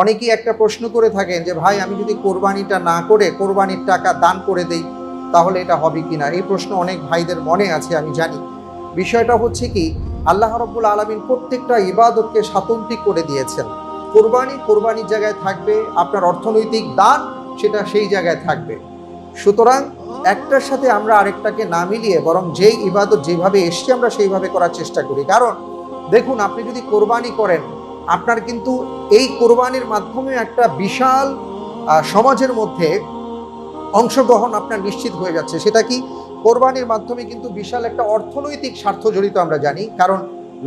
অনেকেই একটা প্রশ্ন করে থাকেন যে ভাই, আমি যদি কোরবানিটা না করে কোরবানির টাকা দান করে দেই তাহলে এটা হবে কিনা। এই প্রশ্ন অনেক ভাইদের মনে আছে, আমি জানি। বিষয়টা হচ্ছে কি, আল্লাহ রাব্বুল আলামিন প্রত্যেকটা ইবাদতকে স্বাতন্ত্রিক করে দিয়েছেন। কোরবানির জায়গায় থাকবে, আপনার অর্থনৈতিক দান সেটা সেই জায়গায় থাকবে। সুতরাং একটার সাথে আমরা আরেকটাকে না মিলিয়ে বরং যেই ইবাদত যেভাবে এসছে আমরা সেইভাবে করার চেষ্টা করি। কারণ দেখুন, আপনি যদি কোরবানি করেন, আপনার কিন্তু এই কোরবানির মাধ্যমে একটা বিশাল সমাজের মধ্যে অংশগ্রহণ আপনার নিশ্চিত হয়ে যাচ্ছে। সেটা কি, কোরবানির মাধ্যমে কিন্তু বিশাল একটা অর্থনৈতিক স্বার্থ জড়িত আমরা জানি। কারণ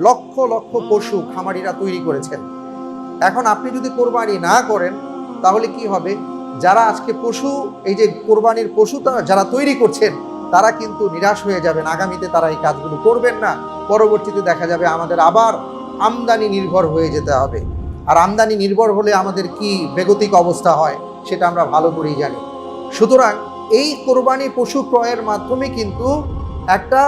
লক্ষ লক্ষ পশু খামারিরা তৈরি করেছেন। এখন আপনি যদি কোরবানি না করেন তাহলে কি হবে, যারা আজকে পশু, এই যে কোরবানির পশু যারা তৈরি করছেন, তারা কিন্তু নিরাশ হয়ে যাবেন। আগামীতে তারা এই কাজগুলো করবেন না। পরবর্তীতে দেখা যাবে আমাদের আবার আমদানি নির্ভর হয়ে যেতে হবে। আর আমদানি নির্ভর হলে আমাদের কি বেগতিক অবস্থা হয় সেটা আমরা ভালো করেই জানি। সুতরাং এই কোরবানি পশু ক্রয়ের মাধ্যমে কিন্তু একটা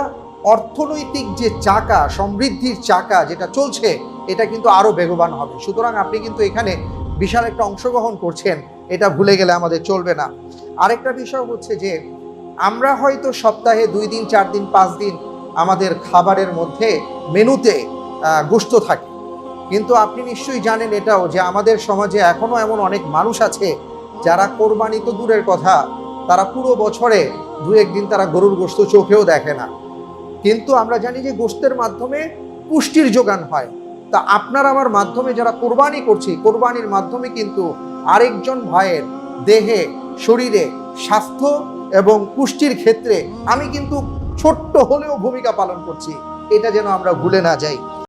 অর্থনৈতিক যে চাকা, সমৃদ্ধির চাকা যেটা চলছে, এটা কিন্তু আরো বেগবান হবে। সুতরাং আপনি কিন্তু এখানে বিশাল একটা অংশগ্রহণ করছেন, এটা ভুলে গেলে আমাদের চলবে না। আরেকটা বিষয় হচ্ছে যে আমরা হয়তো সপ্তাহে 2 দিন 4 দিন 5 দিন আমাদের খাবারের মধ্যে মেনুতে গোশত থাকে, কিন্তু আপনি নিশ্চয়ই জানেন এটাও যে আমাদের সমাজে এখনো এমন অনেক মানুষ আছে যারা কোরবানি তো দূরের কথা, তারা পুরো বছরে 2-1 দিন তারা গরুর গোশত চোখেও দেখে না। কিন্তু আমরা জানি যে গোশতের মাধ্যমে পুষ্টির যোগান হয়। তা আপনার আমার মাধ্যমে যারা কোরবানি করছি, কোরবানির মাধ্যমে কিন্তু আরেকজন ভাইয়ের দেহে, শরীরে স্বাস্থ্য এবং পুষ্টির ক্ষেত্রে আমি কিন্তু ছোট্ট হলেও ভূমিকা পালন করছি। এটা যেন আমরা ভুলে না যাই।